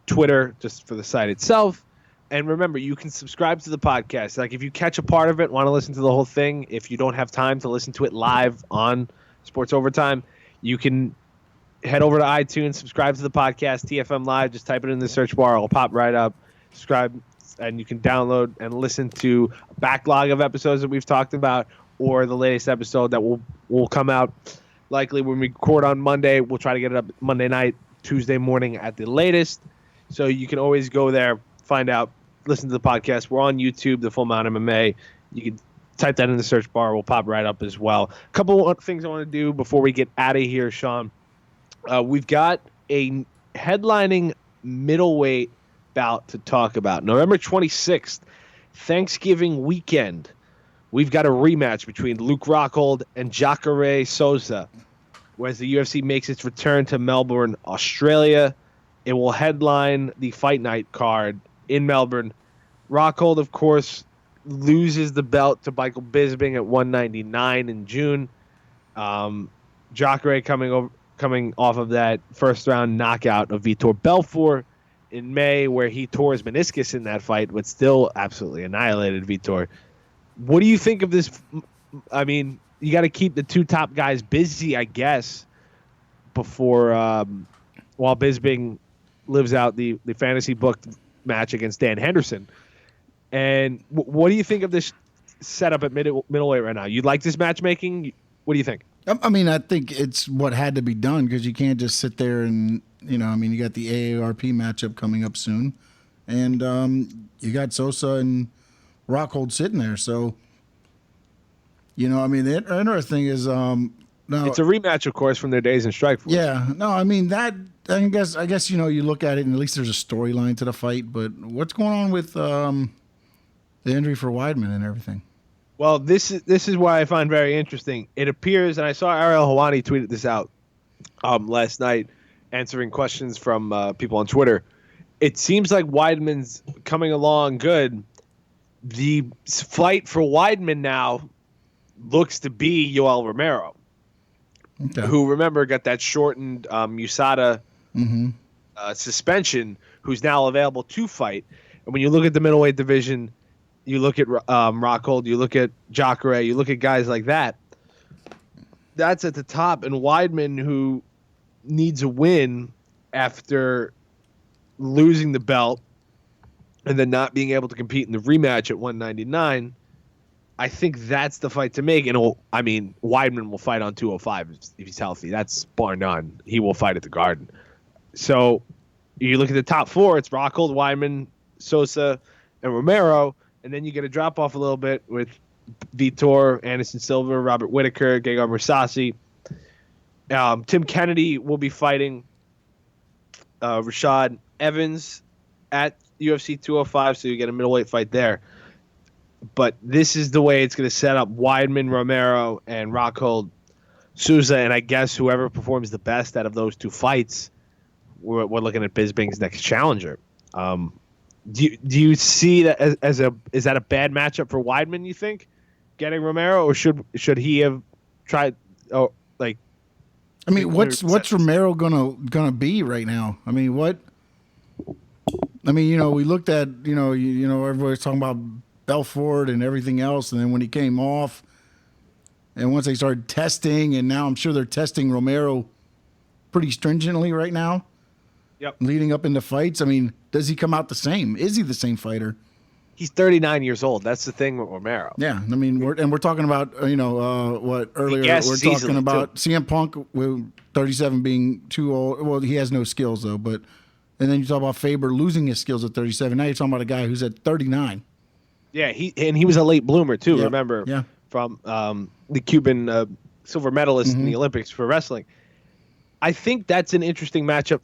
Twitter, just for the site itself. And remember, you can subscribe to the podcast. Like, if you catch a part of it, want to listen to the whole thing, if you don't have time to listen to it live on Sports Overtime, you can head over to iTunes, subscribe to the podcast, TFM Live. Just type it in the search bar. It'll pop right up. Subscribe, and you can download and listen to a backlog of episodes that we've talked about, or the latest episode that will come out likely when we record on Monday. We'll try to get it up Monday night, Tuesday morning at the latest. So you can always go there, find out, listen to the podcast. We're on YouTube, The Full Mount MMA. You can type that in the search bar. We'll pop right up as well. A couple of things I want to do before we get out of here, Sean. We've got a headlining middleweight bout to talk about. November 26th, Thanksgiving weekend. We've got a rematch between Luke Rockhold and Jacare Souza, whereas the UFC makes its return to Melbourne, Australia. It will headline the Fight Night card in Melbourne. Rockhold, of course, loses the belt to Michael Bisping at 199 in June. Jacare coming off of that first-round knockout of Vitor Belfort. in May where he tore his meniscus in that fight, but still absolutely annihilated Vitor. What do you think of this? I mean, you got to keep the two top guys busy, I guess, before while Bisping lives out the fantasy booked match against Dan Henderson. And what do you think of this setup at middleweight right now? You like this matchmaking? What do you think? I mean, I think it's what had to be done because you can't just sit there and, you got the AARP matchup coming up soon. And you got Sosa and Rockhold sitting there. So, the interesting thing is no, it's a rematch, of course, from their days in Strikeforce. Yeah. No, I mean, that, I guess you look at it and at least there's a storyline to the fight. But what's going on with the injury for Weidman and everything? Well, this is what I find very interesting. It appears, and I saw Ariel Helwani tweeted this out last night, answering questions from people on Twitter. It seems like Weidman's coming along good. The fight for Weidman now looks to be Yoel Romero, who, remember, got that shortened USADA suspension, who's now available to fight. And when you look at the middleweight division, you look at Rockhold, you look at Jacare, you look at guys like that. That's at the top. And Weidman, who needs a win after losing the belt and then not being able to compete in the rematch at 199, I think that's the fight to make. And Weidman will fight on 205 if he's healthy. That's bar none. He will fight at the Garden. So you look at the top four, it's Rockhold, Weidman, Sosa, and Romero. And then you get a drop off a little bit with Vitor, Anderson Silva, Robert Whitaker, Gegard Mousasi. Tim Kennedy will be fighting Rashad Evans at UFC 205, so you get a middleweight fight there. But this is the way it's going to set up: Weidman, Romero, and Rockhold, Souza, and I guess whoever performs the best out of those two fights, we're looking at Bisping's next challenger. Do you see that is that a bad matchup for Weidman, you think, getting Romero, or should he have tried? What's Romero gonna be right now? We looked at everybody's talking about Belfort and everything else, and then when he came off, and once they started testing, and now I'm sure they're testing Romero pretty stringently right now. Yep. Leading up into fights, does he come out the same? Is he the same fighter? He's 39 years old. That's the thing with Romero. Yeah, we're talking about what earlier we're talking about CM Punk with 37 being too old. Well, he has no skills though. And then you talk about Faber losing his skills at 37. Now you're talking about a guy who's at 39. Yeah, he was a late bloomer too. Yep. Remember? Yeah. From the Cuban silver medalist in the Olympics for wrestling. I think that's an interesting matchup,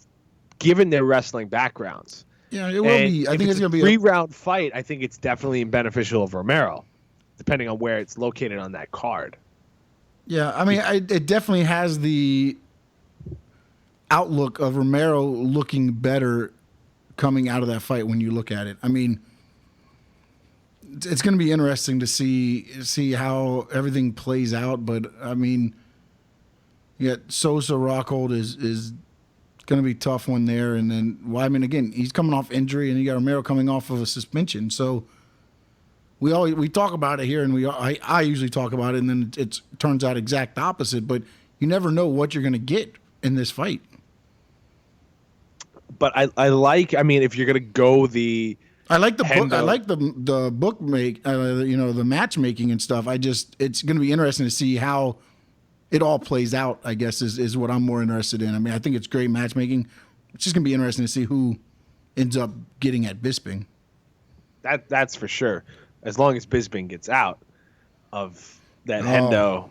given their wrestling backgrounds. Yeah, it will be. I think it's going to be a 3-round fight. I think it's definitely beneficial of Romero, depending on where it's located on that card. Yeah, it definitely has the outlook of Romero looking better coming out of that fight when you look at it. It's going to be interesting to see how everything plays out. But Sosa Rockhold is going to be a tough one there, and then Weidman again. He's coming off injury, and you got Romero coming off of a suspension. So we talk about it here, and I usually talk about it, and then it turns out exact opposite. But you never know what you're going to get in this fight. But I like. If you're going to go the. I like the book. I like the bookmake. The matchmaking and stuff. It's going to be interesting to see how it all plays out, I guess, is what I'm more interested in. I think it's great matchmaking. It's just going to be interesting to see who ends up getting at Bisping. That's for sure. As long as Bisping gets out of that Hendo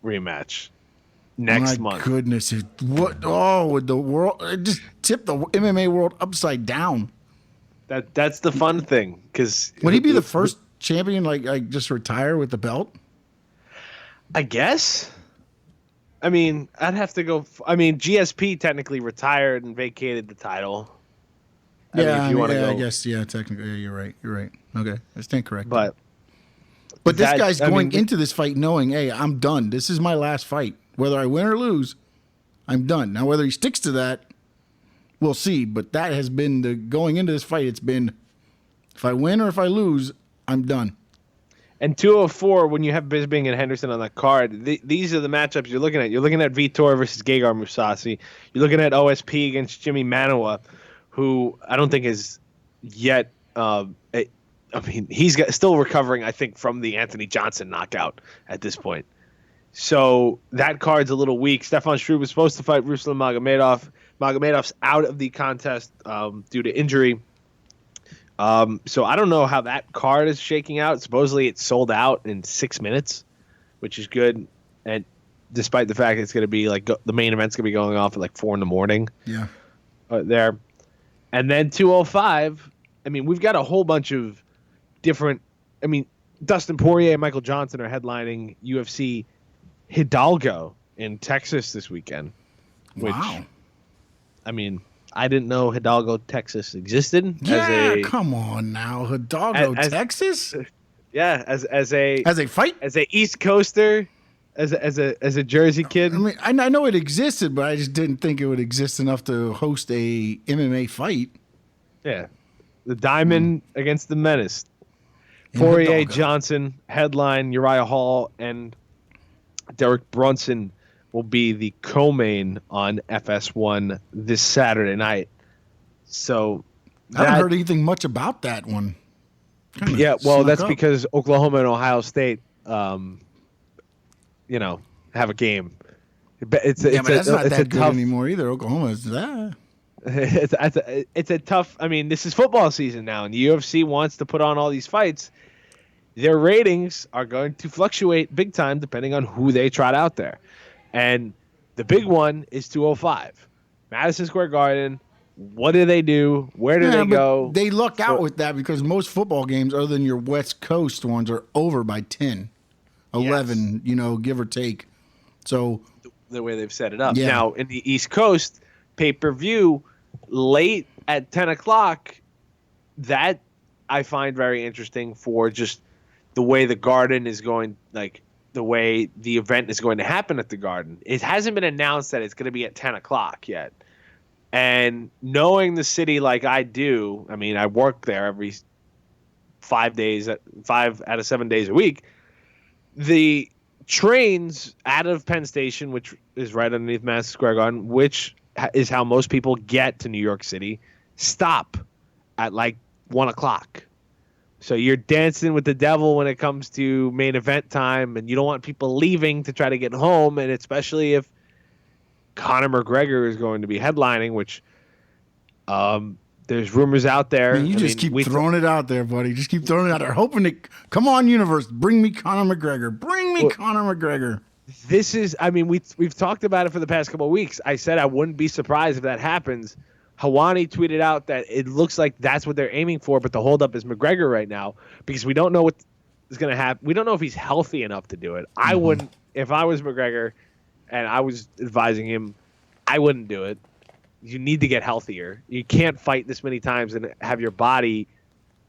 rematch next month. My goodness. Would the world it just tip the MMA world upside down? That's the fun thing. Because would he be the first champion like just retire with the belt? I guess. I'd have to go. GSP technically retired and vacated the title. If you want to go. I guess, technically, you're right. Okay, I stand corrected. But this guy's going into this fight knowing, hey, I'm done. This is my last fight. Whether I win or lose, I'm done. Now, whether he sticks to that, we'll see. But that has been going into this fight. It's been, if I win or if I lose, I'm done. And 204, when you have Bisping and Henderson on that card, these are the matchups you're looking at. You're looking at Vitor versus Gegard Mousasi. You're looking at OSP against Jimmy Manuwa, who I don't think is yet. He's still recovering, I think, from the Anthony Johnson knockout at this point. So that card's a little weak. Stefan Struve was supposed to fight Ruslan Magomedov. Magomedov's out of the contest due to injury. So I don't know how that card is shaking out. Supposedly it's sold out in 6 minutes, which is good. And despite the fact it's going to be like the main event's going to be going off at like 4 a.m. Yeah. There. And then 205, we've got a whole bunch of different, Dustin Poirier and Michael Johnson are headlining UFC Hidalgo in Texas this weekend. Which, wow. I didn't know Hidalgo, Texas existed. Yeah, come on now, Hidalgo, Texas. Yeah, as a fight, as a East Coaster, as a Jersey kid. I know it existed, but I just didn't think it would exist enough to host a MMA fight. Yeah, the Diamond against the Menace. Poirier, Johnson, headline Uriah Hall, and Derek Brunson will be the co-main on FS1 this Saturday night. So I haven't heard anything much about that one. Yeah, well, that's because Oklahoma and Ohio State, have a game. But that's not that good anymore either. Oklahoma is that. It's a tough. This is football season now, and the UFC wants to put on all these fights. Their ratings are going to fluctuate big time depending on who they trot out there. And the big one is 205. Madison Square Garden. What do they do? Where do they go? They luck out with that because most football games, other than your West Coast ones, are over by 10, 11, give or take. So the way they've set it up. Yeah. Now, in the East Coast, pay-per-view, late at 10 o'clock, that I find very interesting for just the way the Garden is going, like the way the event is going to happen at the Garden. It hasn't been announced that it's going to be at 10 o'clock yet. And knowing the city like I do, I work there every 5 out of 7 days a week. The trains out of Penn Station, which is right underneath Madison Square Garden, which is how most people get to New York City, stop at like 1 o'clock. So you're dancing with the devil when it comes to main event time, and you don't want people leaving to try to get home, and especially if Conor McGregor is going to be headlining, which there's rumors out there. Man, you keep throwing it out there, buddy. Just keep throwing it out there, hoping to come on, universe, bring me Conor McGregor. Bring me Conor McGregor. This is, we've talked about it for the past couple of weeks. I said I wouldn't be surprised if that happens. Hawani tweeted out that it looks like that's what they're aiming for, but the holdup is McGregor right now because we don't know what is going to happen. We don't know if he's healthy enough to do it. I wouldn't, if I was McGregor and I was advising him, I wouldn't do it. You need to get healthier. You can't fight this many times and have your body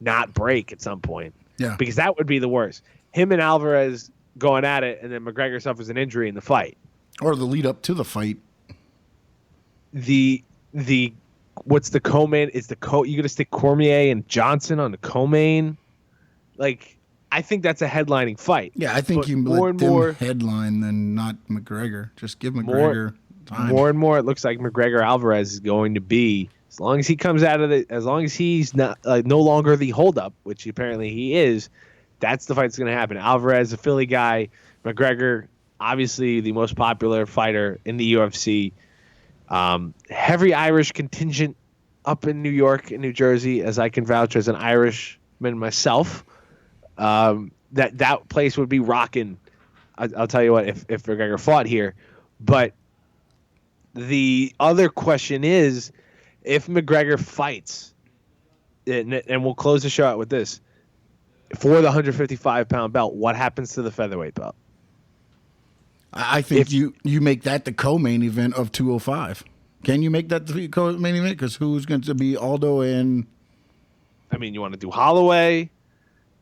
not break at some point. Yeah. Because that would be the worst. Him and Alvarez going at it, and then McGregor suffers an injury in the fight. Or the lead up to the fight. What's the co-main? You're going to stick Cormier and Johnson on the co-main? Like, I think that's a headlining fight. Yeah, I think you let them headline than not McGregor. Just give McGregor time. More and more, it looks like McGregor Alvarez is going to be, as long as he comes out of it, as long as he's not no longer the holdup, which apparently he is, that's the fight that's going to happen. Alvarez, a Philly guy. McGregor, obviously the most popular fighter in the UFC. Heavy Irish contingent up in New York and New Jersey, as I can vouch as an Irishman myself. That place would be rocking. I'll tell you what, if McGregor fought here. But the other question is, if McGregor fights, and we'll close the show out with this, for the 155-pound belt, what happens to the featherweight belt? I think you make that the co-main event of 205. Can you make that the co-main event? Because who's going to be Aldo and... you want to do Holloway?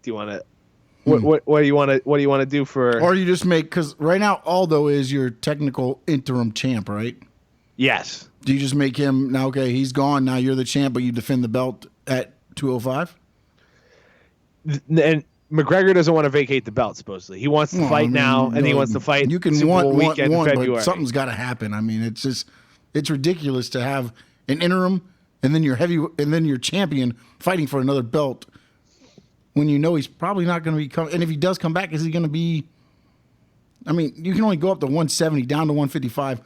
Do you want to... What do you want to do for... Or you just make... Because right now, Aldo is your technical interim champ, right? Yes. Do you just make him now? Okay, he's gone. Now you're the champ, but you defend the belt at 205. And McGregor doesn't want to vacate the belt. Supposedly, he wants to fight now, and he wants to fight. You can Super want Bowl weekend in February. but something's got to happen. I mean, it's ridiculous to have an interim and then your champion fighting for another belt when you know he's probably not going to be coming. And if he does come back, is he going to be? I mean, you can only go up to 170, down to 155,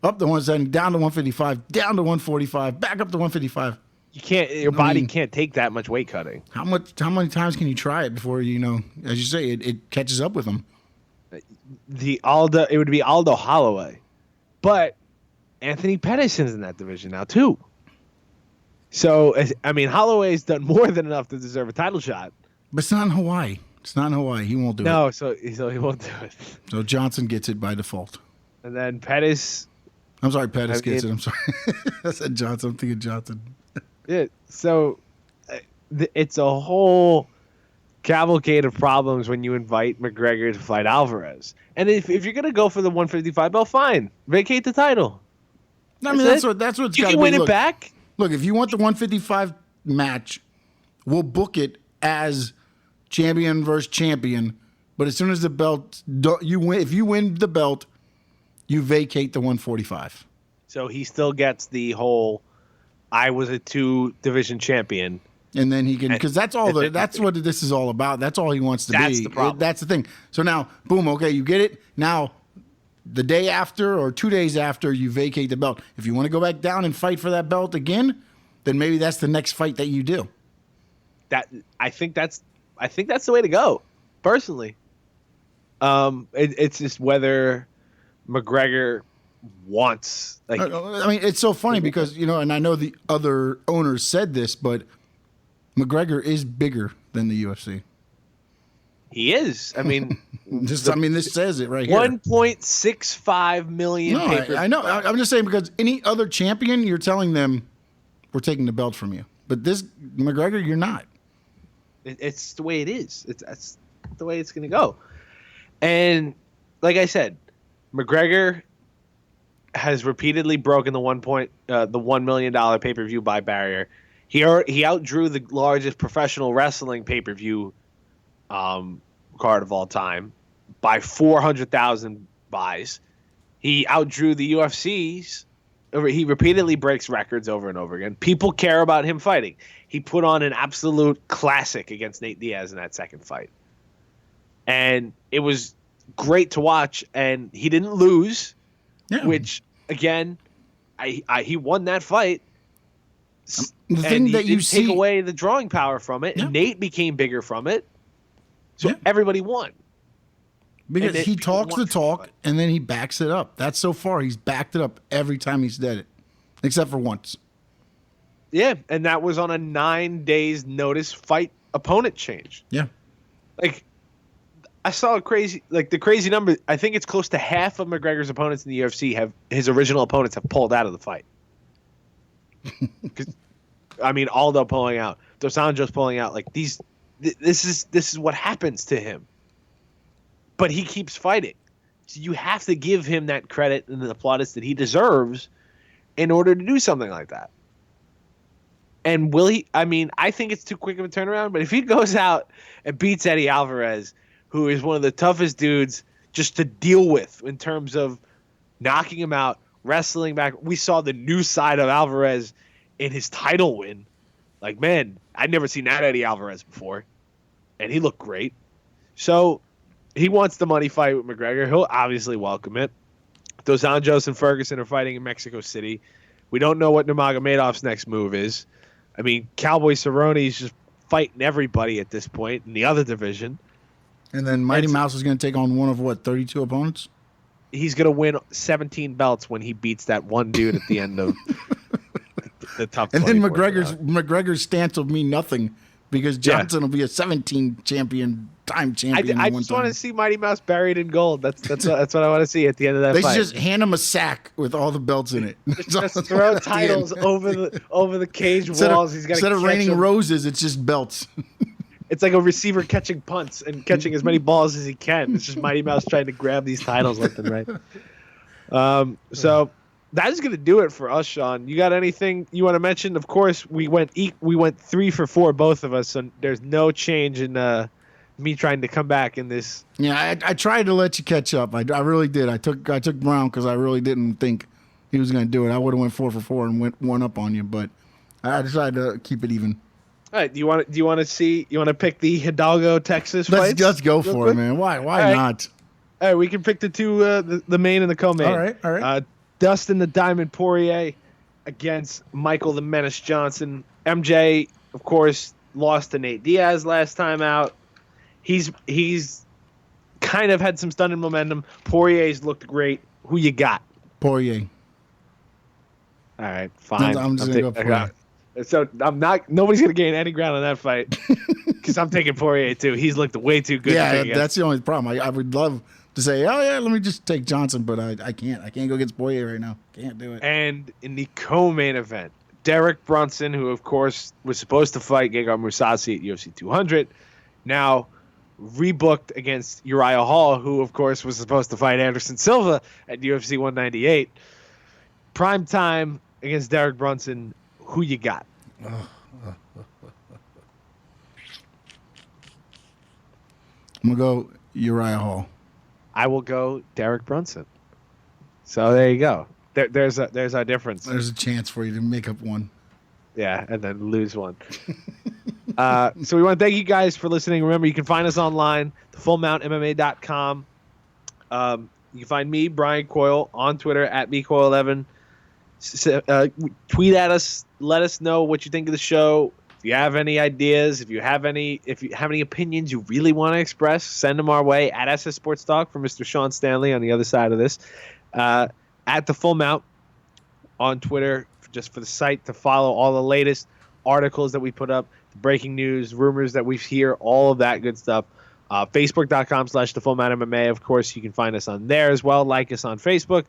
up to 170, down to 155, down to 145, back up to 155. You can't. Your body can't take that much weight cutting. How many times can you try it before as you say, it catches up with them? It would be Aldo Holloway, but Anthony Pettison's in that division now too. So I mean, Holloway's done more than enough to deserve a title shot. But it's not in Hawaii. He won't do it. No, so he won't do it. So Johnson gets it by default. And then Pettis. I'm sorry, Pettis gets it. I'm sorry. I said Johnson. I'm thinking Johnson. Yeah, so it's a whole cavalcade of problems when you invite McGregor to fight Alvarez. And if you're going to go for the 155 belt, fine. Vacate the title. I mean, that's what's got to be. You can win it back. Look, if you want the 155 match, we'll book it as champion versus champion. But as soon as the belt, if you win the belt, you vacate the 145. So he still gets the whole, I was a 2-division champion. And then he can, because that's what this is all about. That's all he wants to be. That's the problem. That's the thing. So now, boom, okay, you get it. Now, the day after or 2 days after, you vacate the belt. If you want to go back down and fight for that belt again, then maybe that's the next fight that you do. I think that's the way to go, personally. It's just whether McGregor wants. Like, I mean, it's so funny because and I know the other owners said this, but McGregor is bigger than the UFC. He is. I mean, this says it right here. 1.65 million. No, I know. I'm just saying because any other champion, you're telling them we're taking the belt from you, but this McGregor, you're not. It's the way it is. That's the way it's going to go. And like I said, McGregor has repeatedly broken the $1 million pay-per-view buy barrier. He outdrew the largest professional wrestling pay-per-view card of all time by 400,000 buys. He outdrew the UFC's. He repeatedly breaks records over and over again. People care about him fighting. He put on an absolute classic against Nate Diaz in that second fight. And it was great to watch, and he didn't lose, which, again, he won that fight. The thing that you take away the drawing power from it, and Nate became bigger from it. So everybody won. Because he talks the talk, and then he backs it up. That's so far. He's backed it up every time he's did it, except for once. Yeah, and that was on a 9 days notice fight opponent change. Yeah. Like, I saw the crazy number. I think it's close to half of McGregor's opponents in the UFC his original opponents have pulled out of the fight. I mean, Aldo pulling out, Dos Anjos pulling out. Like this is what happens to him. But he keeps fighting. So you have to give him that credit and the plaudits that he deserves in order to do something like that. And will he? I mean, I think it's too quick of a turnaround, but if he goes out and beats Eddie Alvarez, who is one of the toughest dudes just to deal with in terms of knocking him out, wrestling back. We saw the new side of Alvarez in his title win. Like, man, I'd never seen that Eddie Alvarez before. And he looked great. So he wants the money fight with McGregor. He'll obviously welcome it. Dos Anjos and Ferguson are fighting in Mexico City. We don't know what Nurmagomedov's next move is. I mean, Cowboy Cerrone's just fighting everybody at this point in the other division. And then Mighty Mouse is going to take on one of 32 opponents? He's going to win 17 belts when he beats that one dude at the end of the top 20. And then McGregor's stance will mean nothing because Johnson will be a 17 champion. I just want to see Mighty Mouse buried in gold. That's what I want to see at the end of that fight. They should just hand him a sack with all the belts in it. Just throw titles over the cage walls. Instead of raining roses, it's just belts. It's like a receiver catching punts and catching as many balls as he can. It's just Mighty Mouse trying to grab these titles left and right. So that is going to do it for us, Sean. You got anything you want to mention? Of course, we went 3 for 4, both of us, so there's no change in me trying to come back in this. Yeah, I tried to let you catch up. I really did. I took Brown because I really didn't think he was going to do it. I would have went 4 for 4 and went 1 up on you, but I decided to keep it even. All right. Do you want to pick the Hidalgo Texas fights? Let's go for it, man. Why not? All right, we can pick the two, the main and the co-main. All right. Dustin the Diamond Poirier against Michael the Menace Johnson. MJ, of course, lost to Nate Diaz last time out. He's kind of had some stunning momentum. Poirier's looked great. Who you got? Poirier. All right, fine. I'm just gonna go Poirier. So nobody's gonna gain any ground on that fight because I'm taking Poirier too. He's looked way too good. Yeah, that's the only problem. I would love to say, oh yeah, let me just take Johnson, but I can't. I can't go against Poirier right now. Can't do it. And in the co-main event, Derek Brunson, who of course was supposed to fight Gegard Mousasi at UFC 200, now rebooked against Uriah Hall, who of course was supposed to fight Anderson Silva at UFC 198. Prime time against Derek Brunson. Who you got? I'm gonna go Uriah Hall. I will go Derek Brunson. So there you go. There's our difference. There's a chance for you to make up one. Yeah, and then lose one. So we want to thank you guys for listening. Remember, you can find us online, thefullmountmma.com. You can find me, Brian Coyle, on Twitter at bcoyle11. Tweet at us. Let us know what you think of the show. If you have any ideas, if you have any opinions you really want to express, send them our way at SS Sports Talk for Mr. Sean Stanley on the other side of this. At the Full Mount on Twitter, just for the site to follow all the latest articles that we put up, the breaking news, rumors that we hear, all of that good stuff. Facebook.com/The Full Mount MMA. Of course, you can find us on there as well. Like us on Facebook.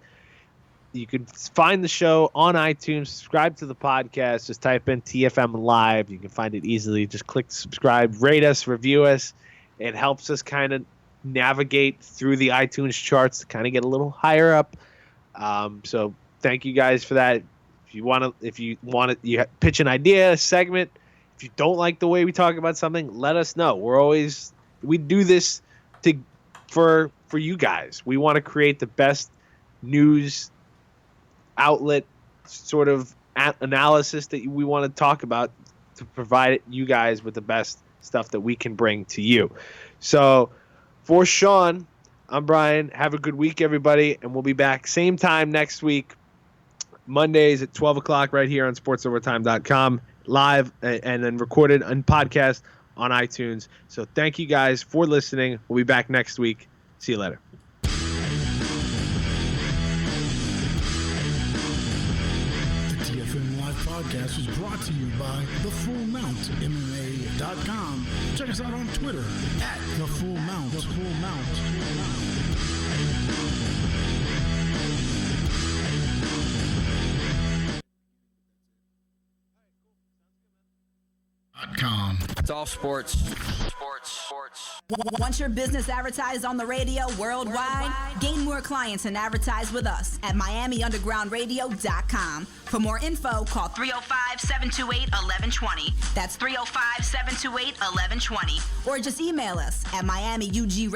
You can find the show on iTunes. Subscribe to the podcast. Just type in TFM Live. You can find it easily. Just click subscribe, rate us, review us. It helps us kind of navigate through the iTunes charts to kind of get a little higher up. So thank you guys for that. If you want to pitch an idea, a segment. If you don't like the way we talk about something, let us know. We do this for you guys. We want to create the best news outlet sort of analysis that we want to talk about to provide you guys with the best stuff that we can bring to you. So for Sean, I'm Brian. Have a good week, everybody, and we'll be back same time next week, Mondays at 12 o'clock right here on sportsovertime.com, live and then recorded on podcast on iTunes. So thank you guys for listening. We'll be back next week. See you later. Podcast was brought to you by TheFullMountMMA.com. Check us out on Twitter at TheFullMount. It's all sports. Want your business advertised on the radio worldwide? Gain more clients and advertise with us at MiamiUndergroundRadio.com. For more info, call 305-728-1120. That's 305-728-1120. Or just email us at MiamiUG